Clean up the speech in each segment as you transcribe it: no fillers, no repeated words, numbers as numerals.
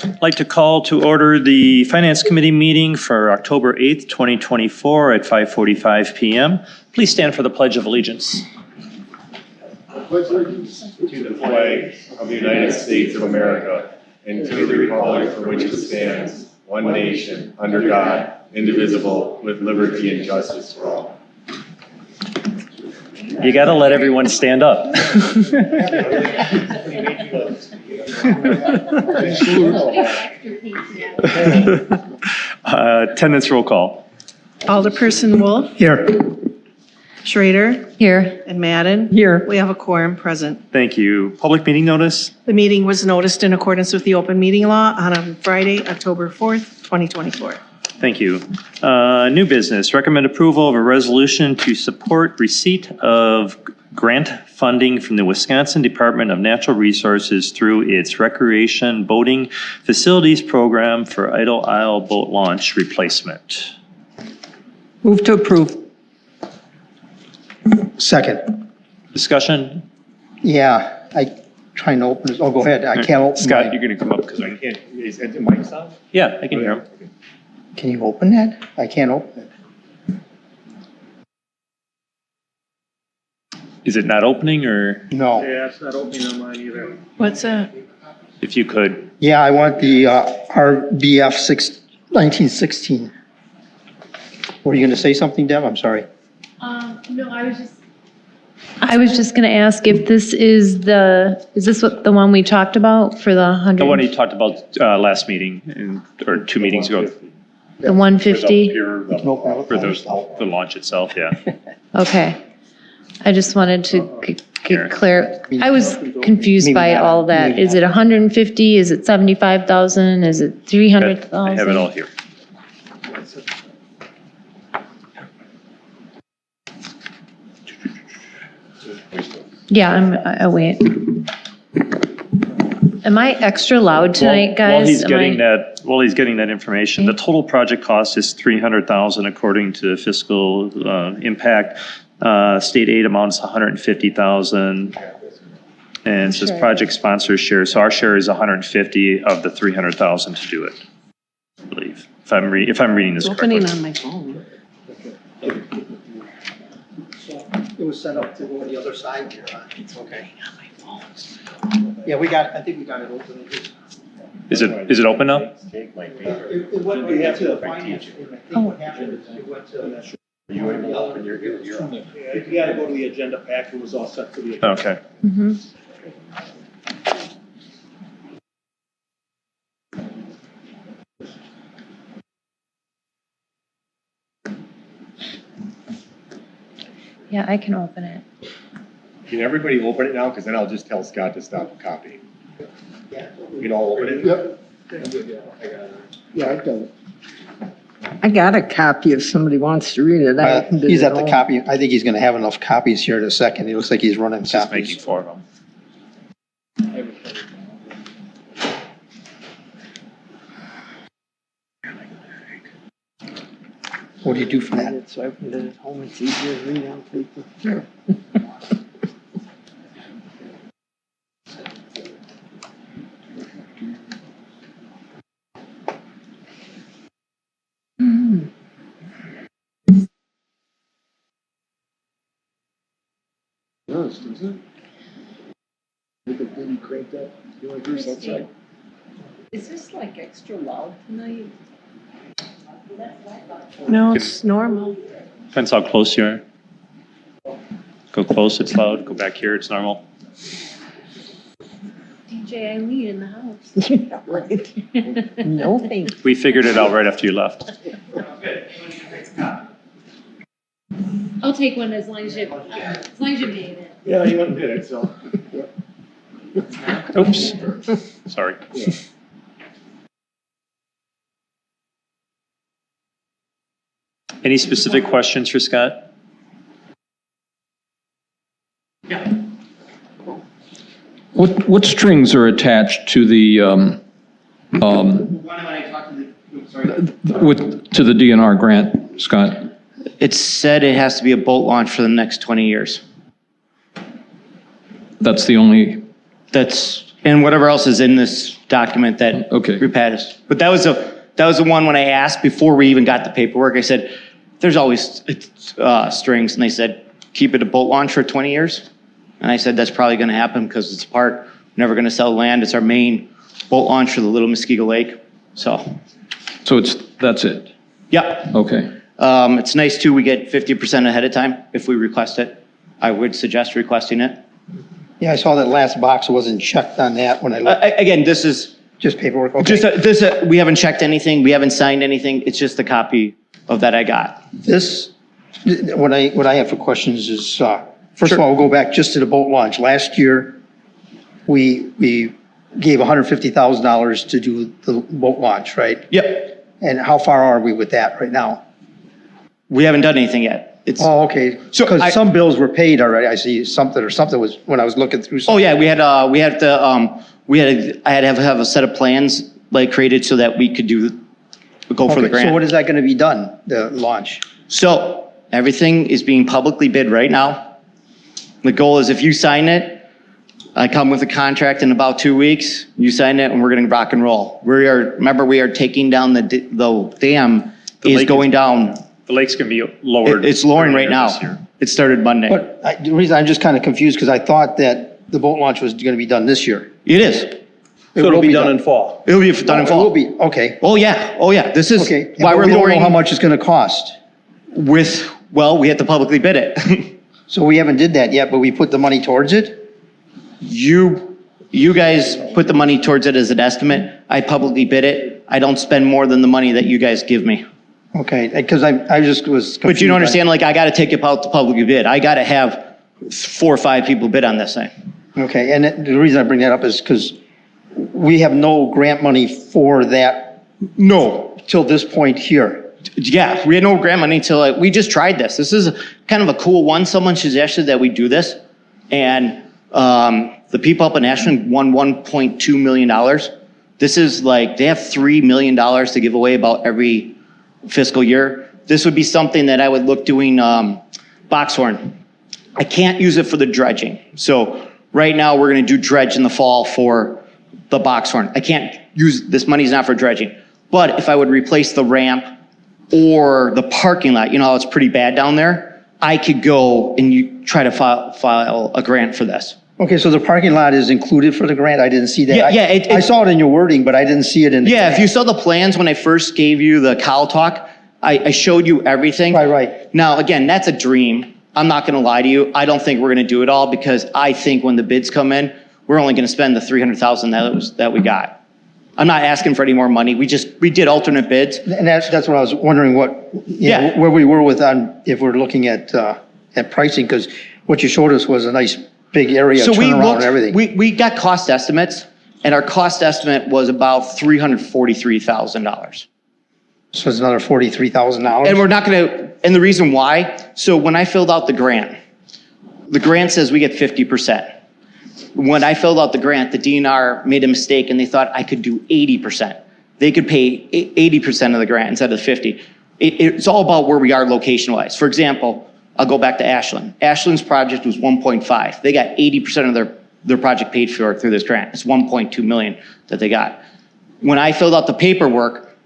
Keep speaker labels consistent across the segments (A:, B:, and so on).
A: I'd like to call to order the Finance Committee meeting for October 8th, 2024 at 5:45 p.m. Please stand for the Pledge of Allegiance.
B: Pledge allegiance to the flag of the United States of America and to the republic for which it stands, one nation, under God, indivisible, with liberty and justice for all.
A: You got to let everyone stand up. Attendance roll call.
C: Alderperson Wolf.
A: Here.
C: Schrader.
D: Here.
C: And Madden.
D: Here.
C: We have a quorum present.
A: Thank you. Public meeting notice?
C: The meeting was noticed in accordance with the open meeting law on Friday, October 4th, 2024.
A: Thank you. New business. Recommend approval of a resolution to support receipt of grant funding from the Wisconsin Department of Natural Resources through its Recreation Boating Facilities Program for Idle Isle Boat Launch Replacement.
D: Move to approve.
E: Second.
A: Discussion?
E: Yeah, I trying to open this. Oh, go ahead. I can't open.
A: Scott,
E: mine.
A: you're going to come up because I can't.
B: Is the mic on?
A: Yeah, I can hear him.
E: Can you open that? I can't open it.
A: Is it not opening or
E: No.
B: Yeah, it's not opening on mine either.
C: What's that?
A: if you could?
E: Yeah, I want the RBF 1916. Were you going to say something, Deb? I'm sorry.
D: No, I was just going to ask if this is what the one we talked about for the 100?
A: The one he talked about last meeting or 2 meetings ago.
D: The 150?
A: For the launch itself, yeah.
D: Okay. I just wanted to
A: Here.
D: get clear. I was confused
E: Maybe
D: by
E: not.
D: all that.
E: Maybe
D: Is it 150? Is it 75,000? Is it 300,000?
A: I have it all here.
D: Yeah, I wait. Am I extra loud tonight, guys?
A: While he's
D: Am
A: getting
D: I-
A: that information, the total project cost is $300,000 according to fiscal impact. State aid amount is $150,000. And it says project sponsor share. So our share is $150 of the $300,000 to do it, I believe, if I'm reading this
C: It's
A: correctly.
C: opening on my phone.
E: It was set up to go to the other side here. It's okay. Yeah, I think we got it open.
A: Is it open now?
E: It went to the finance. I think what happened is it went to.
B: You able to open your?
F: Yeah, you gotta go to the agenda pack, it was all set for the agenda.
A: Okay.
D: Mhm. Yeah, I can open it.
B: Can everybody open it now? Because then I'll just tell Scott to stop copying. You know, open it?
E: Yep. Yeah, I've done it.
G: I got a copy if somebody wants to read it. I opened it
E: He's at the
G: home.
E: copy. I think he's going to have enough copies here in a second. He looks like he's running
A: Just making
E: copies.
A: 4 of them.
E: What do you do for that?
G: So I opened it at home. It's easier to read on paper.
F: Honest, isn't it? Make a baby crank that, you want to do outside?
H: Is this like extra loud tonight?
C: No, it's normal.
A: Depends how close you are. Go close, it's loud. Go back here, it's normal.
D: DJ Eileen in the house.
G: Yeah, right. No thanks.
A: We figured it out right after you left.
D: I'll take one as long as you made it.
F: Yeah, you went and did it, so.
A: Oops. Sorry. Any specific questions for Scott?
I: What strings are attached to the, to the DNR grant, Scott?
J: It said it has to be a boat launch for the next 20 years.
I: That's the only,
J: That's And whatever else is in this document that
I: Okay.
J: Group had us. But that was the one when I asked before we even got the paperwork, I said, there's always strings. And they said, keep it a boat launch for 20 years. And I said, that's probably going to happen because it's part, never going to sell land. It's our main boat launch for the Little Muskego Lake. So,
I: That's it?
J: yeah.
I: Okay.
J: It's nice too, we get 50% ahead of time if we request it. I would suggest requesting it.
E: Yeah, I saw that last box wasn't checked on that when I looked.
J: Again, this is
E: Just paperwork, okay.
J: just we haven't checked anything. We haven't signed anything. It's just a copy of that I got.
E: This, what I have for questions is, first of all, we'll go back just to the boat launch. Last year, we gave $150,000 to do the boat launch, right?
J: Yep.
E: And how far are we with that right now?
J: We haven't done anything yet. It's,
E: Oh, okay.
J: So
E: Because
J: I-
E: some bills were paid already. I see something was, when I was looking through.
J: oh yeah, I had to have a set of plans like created so that we could go for the
E: Okay,
J: grant.
E: so what is that going to be done, the launch?
J: So everything is being publicly bid right now. The goal is if you sign it, I come with a contract in about 2 weeks, you sign it and we're gonna rock and roll. We are taking down the dam
A: The
J: is
A: lake
J: going down.
A: The lake's going to be lowered.
J: It's lowering right
A: earlier this
J: now.
A: year.
J: It started Monday.
E: But the reason I'm just kind of confused, because I thought that the boat launch was going to be done this year.
J: It is.
E: So it'll be done in
F: fall.
J: It'll be done in
E: It will
J: fall.
E: be, okay.
J: Oh yeah. This is
E: Okay.
J: why
E: But
J: we're
E: we don't know
J: lowering
E: how much it's going to cost.
J: we have to publicly bid it.
E: So we haven't did that yet, but we put the money towards it?
J: You guys put the money towards it as an estimate. I publicly bid it. I don't spend more than the money that you guys give me.
E: Okay, because I just was confused.
J: But you don't understand, like, I gotta take it out to public bid. I gotta have 4 or 5 people bid on this thing.
E: Okay, and the reason I bring that up is because we have no grant money for that
J: No.
E: till this point here.
J: Yeah, we had no grant money until, we just tried this. This is kind of a cool one. Someone suggested that we do this. And, the people up in Ashland won $1.2 million. This is like, they have $3 million to give away about every fiscal year. This would be something that I would look doing, boxhorn. I can't use it for the dredging. So right now we're going to do dredge in the fall for the boxhorn. I can't use, this money's not for dredging. But if I would replace the ramp or the parking lot, you know how it's pretty bad down there, I could go and you try to file a grant for this.
E: Okay, so the parking lot is included for the grant? I didn't see that.
J: Yeah,
E: I saw it in your wording, but I didn't see it in the
J: Yeah, if
E: grant.
J: you saw the plans when I first gave you the cow talk, I showed you everything.
E: Right.
J: Now, again, that's a dream. I'm not going to lie to you. I don't think we're going to do it all because I think when the bids come in, we're only going to spend the $300,000 that we got. I'm not asking for any more money. We did alternate bids.
E: And that's what I was wondering,
J: Yeah.
E: where we were with if we're looking at pricing, because what you showed us was a nice big area,
J: So we
E: turnaround and
J: looked,
E: everything.
J: we got cost estimates, and our cost estimate was about $343,000.
E: So it's another $43,000?
J: And we're not going to, and the reason why, so when I filled out the grant says we get 50%. When I filled out the grant, the DNR made a mistake and they thought I could do 80%. They could pay 80% of the grant instead of 50. It's all about where we are location-wise. For example, I'll go back to Ashland. Ashland's project was 1.5. They got 80% of their project paid for through this grant. It's 1.2 million that they got. When I filled out the paperwork,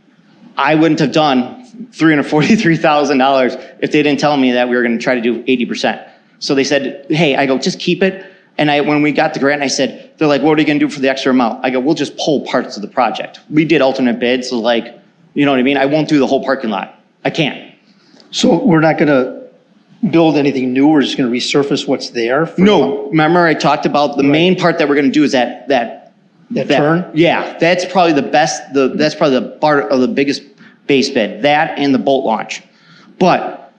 J: I wouldn't have done $343,000 if they didn't tell me that we were going to try to do 80%. So they said, hey, I go, just keep it. And when we got the grant, I said, they're like, what are you going to do for the extra amount? I go, we'll just pull parts of the project. We did alternate bids, so like, you know what I mean? I won't do the whole parking lot. I can't.
E: So we're not going to build anything new, we're just going to resurface what's there?
J: No, remember I talked about the main part that we're going to do is that
E: turn?
J: Yeah, that's probably the best, that's probably the part of the biggest base bid, that and the boat launch. But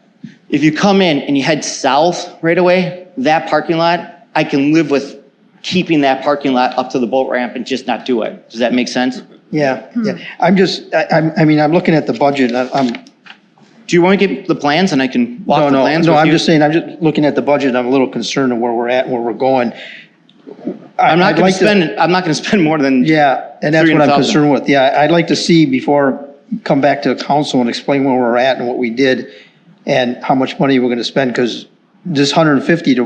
J: if you come in and you head south right away, that parking lot, I can live with keeping that parking lot up to the boat ramp and just not do it. Does that make sense?
E: Yeah. I'm looking at the budget,
J: Do you want to get the plans and I can walk the plans
E: No,
J: with
E: I'm
J: you?
E: just saying, I'm just looking at the budget, I'm a little concerned of where we're at, where we're going.
J: I'm not
E: I'd
J: going
E: like
J: to spend more than.
E: Yeah, and that's what I'm
J: 300,000.
E: concerned with. Yeah, I'd like to see before, come back to the council and explain where we're at and what we did and how much money we're gonna spend, because this 150 that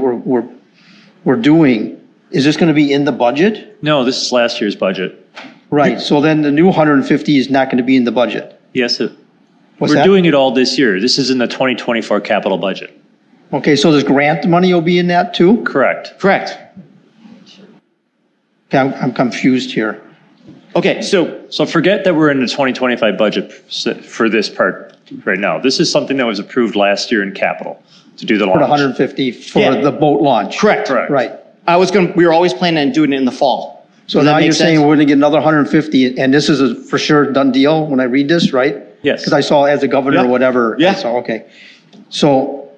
E: we're doing is this going to be in the budget?
A: No, this is last year's budget.
E: Right, so then the new 150 is not going to be in the budget.
A: Yes,
E: What's
A: we're
E: that?
A: doing it all this year. This is in the 2024 capital budget.
E: Okay, so this grant money will be in that too?
A: Correct.
J: Correct.
E: Okay, I'm confused here.
J: Okay, so
A: So forget that we're in the 2025 budget for this part right now. This is something that was approved last year in capital to do the
E: For
A: launch.
E: the 150 for
J: Yeah.
E: the boat launch?
J: correct.
A: Correct.
E: Right.
J: We were always planning on doing it in the fall.
E: So
J: Does that
E: now
J: make
E: you're saying
J: sense?
E: we're going to get another 150, and this is a for sure done deal when I read this, right?
A: Yes.
E: Because I saw as a governor or
J: Yeah.
E: whatever.
J: Yeah.
E: So, okay. So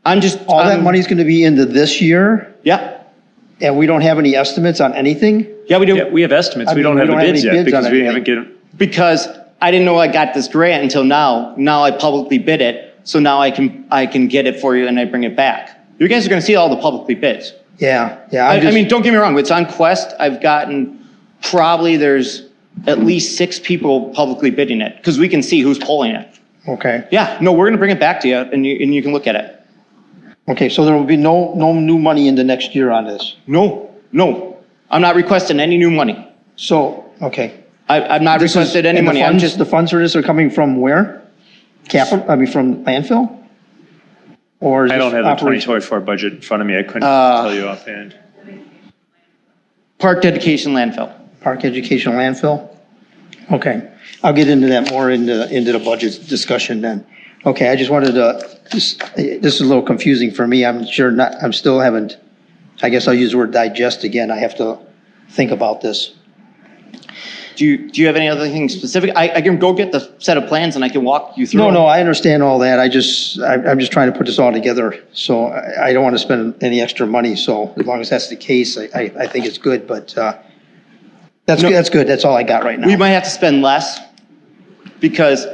J: I'm just.
E: all that money's going to be into this year,
J: Yeah,
E: and we don't have any estimates on anything?
J: yeah, we do.
A: Yeah, we have estimates.
E: I
A: We
E: mean,
A: don't
E: we
A: have the
E: don't have
A: bids
E: any
A: yet
E: bids on
A: because we
E: anything.
A: haven't given,
J: Because I didn't know I got this grant until now. Now I publicly bid it, so now I can get it for you and I bring it back. You guys are gonna see all the publicly bids.
E: Yeah, yeah.
J: I mean, don't get me wrong, it's on Quest. I've gotten, probably there's at least 6 people publicly bidding it, because we can see who's pulling it.
E: Okay,
J: Yeah, no, we're gonna bring it back to you and you can look at it.
E: okay, so there will be no new money into next year on this?
J: No, I'm not requesting any new money.
E: So, okay.
J: I've not
E: This is-
J: requested any
E: and the
J: money, I'm
E: funds-
J: just,
E: The funds for this are coming from where? From landfill? Or is
A: I don't
E: this
A: have the
E: operation-
A: 2024 budget in front of me. I couldn't tell you offhand.
J: park dedication landfill.
E: Park educational landfill? Okay, I'll get into that more into the budget discussion then. Okay, I just wanted to, this is a little confusing for me. I'm sure not, I'm still haven't, I guess I'll use the word digest again. I have to think about this.
J: Do you have any other thing specific? I can go get the set of plans and I can walk you through.
E: No,
J: them.
E: no, I understand all that. I'm just trying to put this all together. So I don't want to spend any extra money. So as long as that's the case, I think it's good, but that's good. That's good. That's all I got right now.
J: We might have to spend less because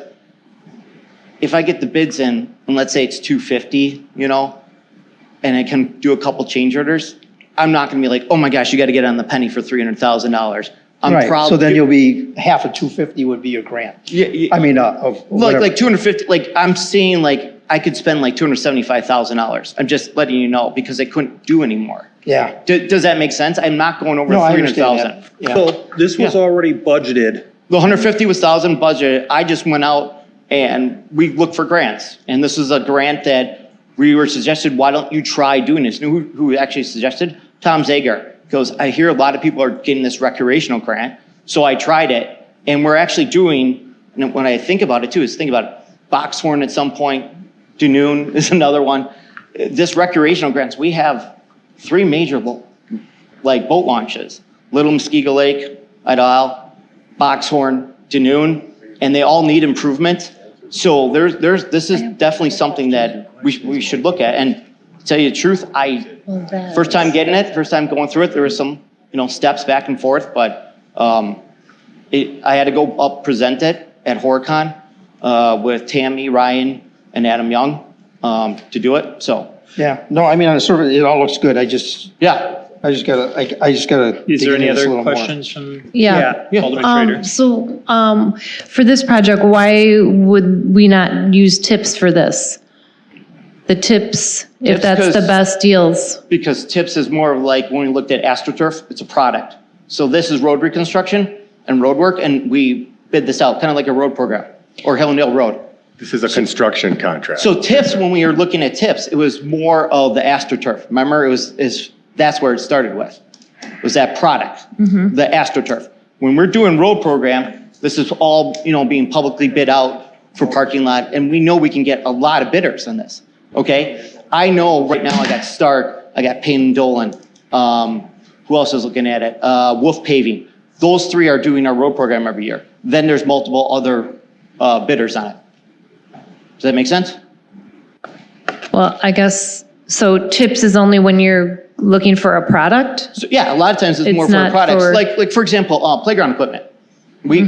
J: if I get the bids in and let's say it's 250, and I can do a couple change orders, I'm not going to be like, oh my gosh, you got to get on the penny for $300,000.
E: Right, so then you'll be, half of 250 would be your grant.
J: Yeah,
E: I mean, of whatever.
J: like 250, like I'm seeing like I could spend like $275,000. I'm just letting you know because I couldn't do anymore.
E: Yeah.
J: Does that make sense? I'm not going over
E: No, I understand
J: 300,000.
E: that. Yeah.
I: So this was already budgeted.
J: The 150 was 1,000 budget. I just went out and we looked for grants. And this is a grant that we were suggested, why don't you try doing this? You know who actually suggested? Tom Zager. Goes, I hear a lot of people are getting this recreational grant. So I tried it. And we're actually doing, and when I think about it too, is think about it. Boxhorn at some point, Dunoon is another one. This recreational grants, we have 3 major boat launches. Little Muskego Lake, Idle, Boxhorn, Dunoon, and they all need improvement. So this is definitely something that we should look at. And to tell you the truth, first time getting it, first time going through it, there was some, steps back and forth, but I had to go up present it at HorrorCon with Tammy, Ryan, and Adam Young to do it. So
E: Yeah, no, I mean, on the surface, it all looks good. I just gotta.
A: Is
E: dig
A: there any
E: into this a
A: other
E: little more.
A: questions from
D: Yeah.
A: Alderman Schrader?
D: So, for this project, why would we not use tips for this? The tips, if
J: Tips
D: that's the
J: 'cause-
D: best deals.
J: because TIPS is more of like when we looked at AstroTurf, it's a product. So this is road reconstruction and road work, and we bid this out, kind of like a road program or Hill and Dale Road.
B: This is a construction contract.
J: So TIPS, when we were looking at TIPS, it was more of the AstroTurf. Remember, that's where it started with, was that product, the AstroTurf. When we're doing road program, this is all, being publicly bid out for parking lot, and we know we can get a lot of bidders on this, okay? I know right now I got Stark, I got Payne and Dolan, who else is looking at it? Wolf Paving. Those 3 are doing our road program every year. Then there's multiple other bidders on it. Does that make sense?
D: Well, I guess, so tips is only when you're looking for a product?
J: So yeah, a lot of times it's
D: It's
J: more for
D: not
J: products.
D: for-
J: Like for example, playground equipment. We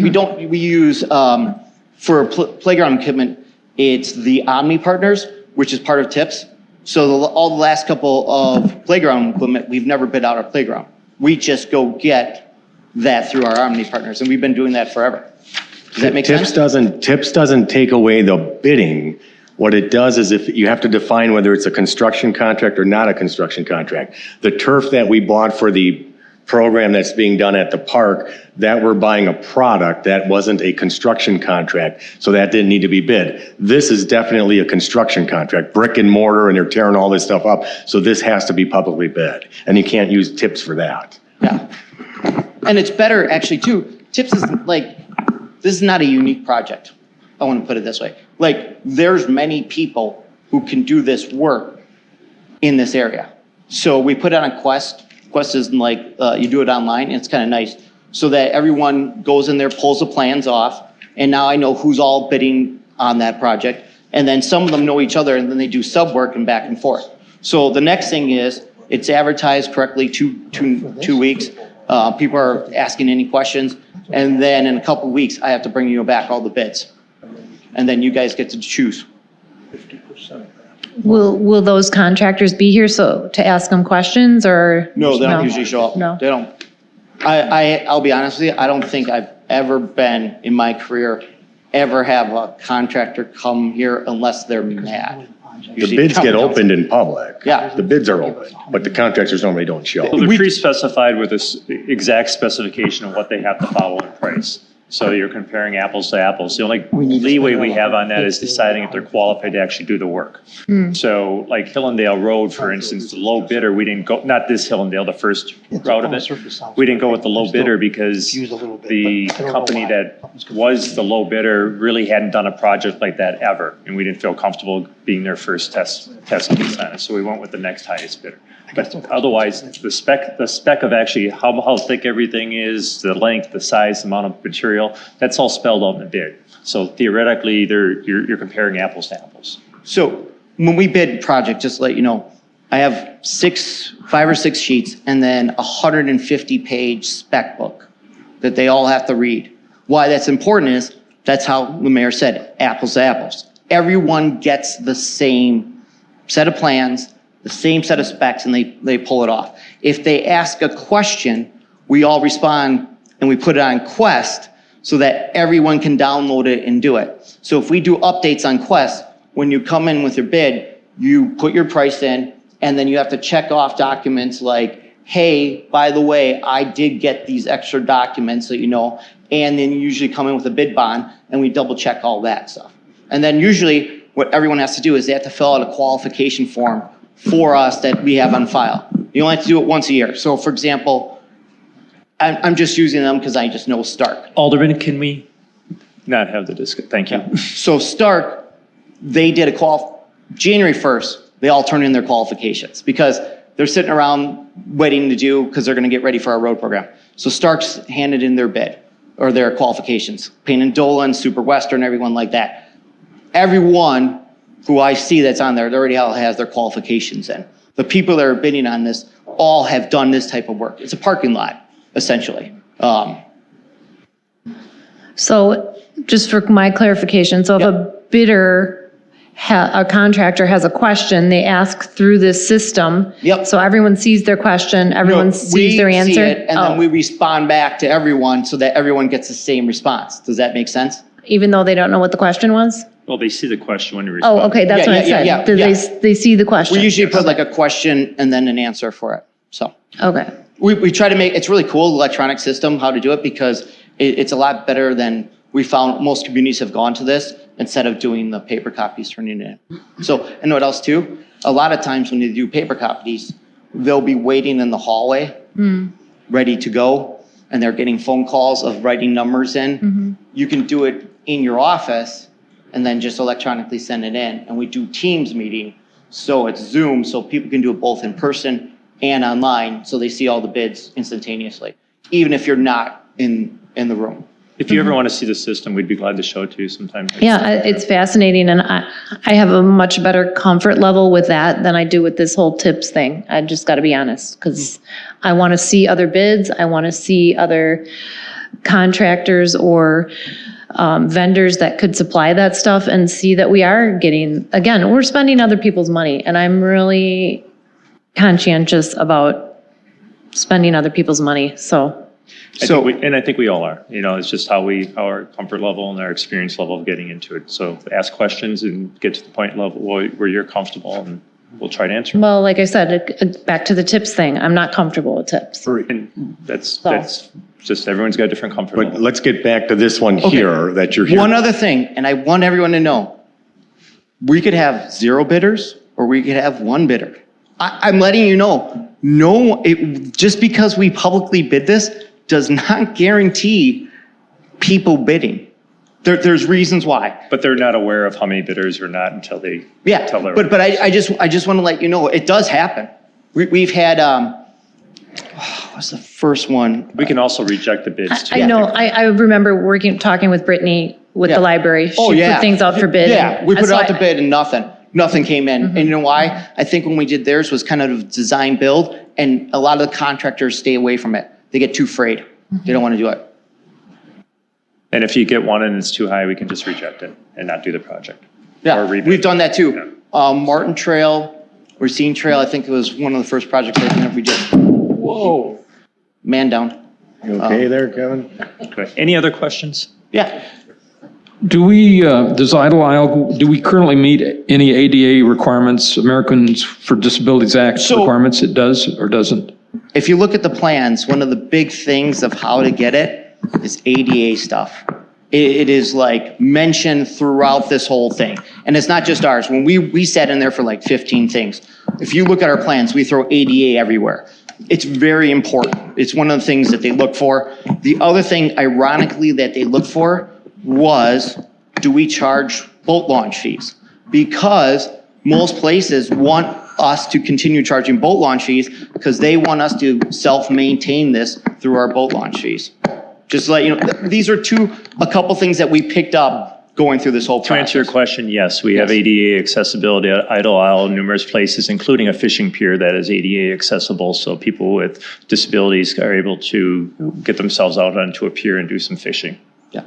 J: use for playground equipment, it's the Omni Partners, which is part of TIPS. So all the last couple of playground equipment, we've never bid out our playground. We just go get that through our Omni Partners, and we've been doing that forever. Does that make sense?
B: TIPS doesn't take away the bidding. What it does is if you have to define whether it's a construction contract or not a construction contract. The turf that we bought for the program that's being done at the park, that we're buying a product, that wasn't a construction contract, so that didn't need to be bid. This is definitely a construction contract, brick and mortar, and they're tearing all this stuff up, so this has to be publicly bid, and you can't use tips for that.
J: Yeah. And it's better, actually, too. TIPS is like, this is not a unique project. I want to put it this way. Like, there's many people who can do this work in this area. So we put it on Quest. Quest is like, you do it online, and it's kind of nice. So that everyone goes in there, pulls the plans off, and now I know who's all bidding on that project. And then some of them know each other, and then they do sub work and back and forth. So the next thing is, it's advertised correctly two weeks. People are asking any questions. And then in a couple of weeks, I have to bring you back all the bids. And then you guys get to choose.
D: Will those contractors be here so to ask them questions or?
J: No, they don't usually show up.
D: No.
J: They don't. I'll be honest with you, I don't think I've ever been in my career, ever have a contractor come here unless they're mad.
B: The bids get opened in public.
J: Yeah.
B: The bids are open, but the contractors normally don't show.
A: So they're pre-specified with this exact specification of what they have to follow in price. So you're comparing apples to apples. The only leeway we have on that is deciding if they're qualified to actually do the work. So like Hillendale Road, for instance, the low bidder, we didn't go, not this Hillendale, the first route of it. We didn't go with the low bidder because the company that was the low bidder really hadn't done a project like that ever. And we didn't feel comfortable being their first test case on it. So we went with the next highest bidder. But otherwise, the spec of actually how thick everything is, the length, the size, the amount of material, that's all spelled out in the bid. So theoretically, you're comparing apples to apples.
J: So when we bid project, just to let you know, I have 5 or 6 sheets and then a 150-page spec book that they all have to read. Why that's important is that's how the mayor said it, apples to apples. Everyone gets the same set of plans, the same set of specs, and they pull it off. If they ask a question, we all respond and we put it on Quest so that everyone can download it and do it. So if we do updates on Quest, when you come in with your bid, you put your price in, and then you have to check off documents like, hey, by the way, I did get these extra documents, so you know, and then you usually come in with a bid bond, and we double check all that stuff. And then usually what everyone has to do is they have to fill out a qualification form for us that we have on file. You only have to do it once a year. So for example, I'm just using them because I just know Stark.
A: Alderman, can we not have the discussion? Thank you.
J: So Stark, they did January 1st, they all turned in their qualifications because they're sitting around waiting to do because they're going to get ready for our road program. So Stark's handed in their bid or their qualifications. Payne and Dolan, Super Western, everyone like that. Everyone who I see that's on there, they already all has their qualifications in. The people that are bidding on this all have done this type of work. It's a parking lot, essentially.
D: So just for my clarification, so if a bidder, a contractor has a question, they ask through this system.
J: Yep.
D: So everyone sees their question, everyone sees their answer?
J: We see it, and then we respond back to everyone so that everyone gets the same response. Does that make sense?
D: Even though they don't know what the question was?
A: Well, they see the question when you respond.
D: Oh, okay, that's what I said. They see the question?
J: We usually put like a question and then an answer for it, so.
D: Okay.
J: We try to make, it's really cool, the electronic system, how to do it, because it's a lot better than we found most communities have gone to this instead of doing the paper copies, turning it in. So, and what else too? A lot of times when they do paper copies, they'll be waiting in the hallway, ready to go, and they're getting phone calls of writing numbers in. You can do it in your office and then just electronically send it in. And we do Teams meeting, so it's Zoom, so people can do it both in person and online, so they see all the bids instantaneously, even if you're not in the room.
A: If you ever want to see the system, we'd be glad to show it to you sometime.
D: Yeah, it's fascinating, and I have a much better comfort level with that than I do with this whole tips thing. I just got to be honest, because I want to see other bids. I want to see other contractors or vendors that could supply that stuff and see that we are getting, again, we're spending other people's money, and I'm really conscientious about spending other people's money. So
A: And I think we all are, it's just how our comfort level and our experience level of getting into it. So ask questions and get to the point level where you're comfortable, and we'll try to answer them.
D: Well, like I said, back to the tips thing, I'm not comfortable with tips.
A: And that's just, everyone's got a different comfort
B: But
A: level.
B: let's get back to this one here that you're here.
J: One other thing, and I want everyone to know, we could have 0 bidders or we could have 1 bidder. I'm letting you know, just because we publicly bid this does not guarantee people bidding. There's reasons why.
A: But they're not aware of how many bidders or not until they tell their.
J: But I just want to let you know, it does happen. We've had, what's the first one?
A: We can also reject the bids too.
D: I know, I remember talking with Brittany with the library. She put things out for bid.
J: Yeah, we put it out to bid and nothing came in.
D: Mm-hmm.
J: And you know why? I think when we did theirs was kind of design build, and a lot of the contractors stay away from it. They get too afraid.
D: Mm-hmm.
J: They don't want to do it.
A: And if you get one and it's too high, we can just reject it and not do the project.
J: Yeah,
A: Or rebid.
J: we've done that too. Martin Trail, Racine Trail, I think it was one of the first projects I think we did.
F: Whoa.
J: Man down.
B: You okay there, Kevin?
A: Okay. Any other questions?
J: Yeah.
I: Do we, does Idle Isle, do we currently meet any ADA requirements, Americans for Disabilities Act requirements? It does or doesn't?
J: If you look at the plans, one of the big things of how to get it is ADA stuff. It is like mentioned throughout this whole thing. And it's not just ours. When we sat in there for like 15 things. If you look at our plans, we throw ADA everywhere. It's very important. It's one of the things that they look for. The other thing, ironically, that they look for was, do we charge boat launch fees? Because most places want us to continue charging boat launch fees because they want us to self-maintain this through our boat launch fees. Just to let you know, these are a couple things that we picked up going through this whole process.
A: To answer your question, yes, we have ADA accessibility at Idle Isle, numerous places, including a fishing pier that is ADA accessible. So people with disabilities are able to get themselves out onto a pier and do some fishing.
J: Yeah.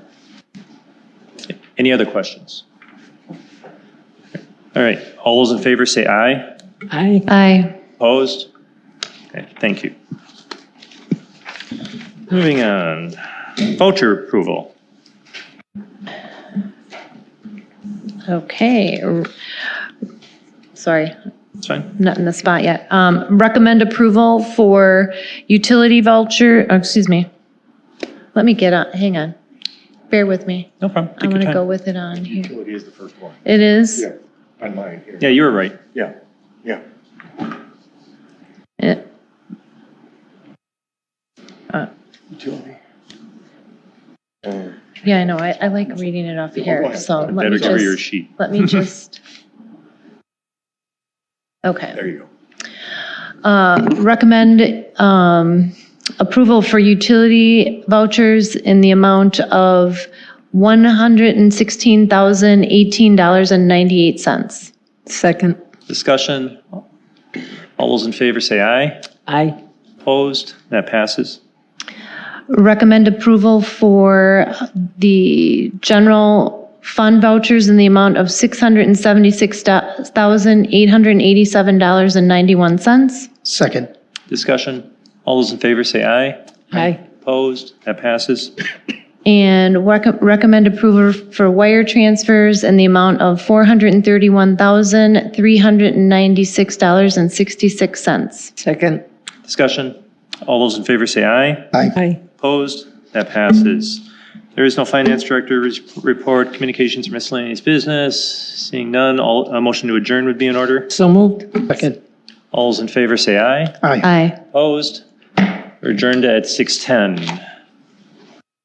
A: Any other questions? All right, all those in favor say aye.
D: Aye.
A: Opposed? Okay, thank you. Moving on, voucher approval.
D: Okay. Sorry,
A: That's fine.
D: not in the spot yet. Recommend approval for utility voucher, excuse me. Let me get on, hang on. Bear with me.
A: No problem.
D: I
A: Take
D: want
A: your
D: to go
A: time.
D: with it on here.
B: Utility is the first one.
D: It is?
B: Yeah, on mine here.
A: Yeah, you were right.
B: Yeah, yeah.
D: It-
B: Utility.
D: Yeah, I know. I like reading it off here, so let me
A: Better cover your
D: just,
A: sheet.
D: let me just. Okay.
B: There you go.
D: Recommend approval for utility vouchers in the amount of $116,018.98.
G: Second.
A: Discussion. All those in favor say aye.
G: Aye.
A: Opposed? That passes.
D: Recommend approval for the general fund vouchers in the amount of $676,887.91.
E: Second.
A: Discussion. All those in favor say aye.
G: Aye.
A: Opposed? That passes.
D: And recommend approval for wire transfers in the amount of $431,396.66.
G: Second.
A: Discussion. All those in favor say aye.
E: Aye.
G: Aye.
A: Opposed? That passes. There is no finance director's report, communications or miscellaneous business. Seeing none, a motion to adjourn would be in order.
G: So moved.
E: Second.
A: All those in favor say aye.
E: Aye.
D: Aye.
A: Opposed? We're adjourned at 6:10.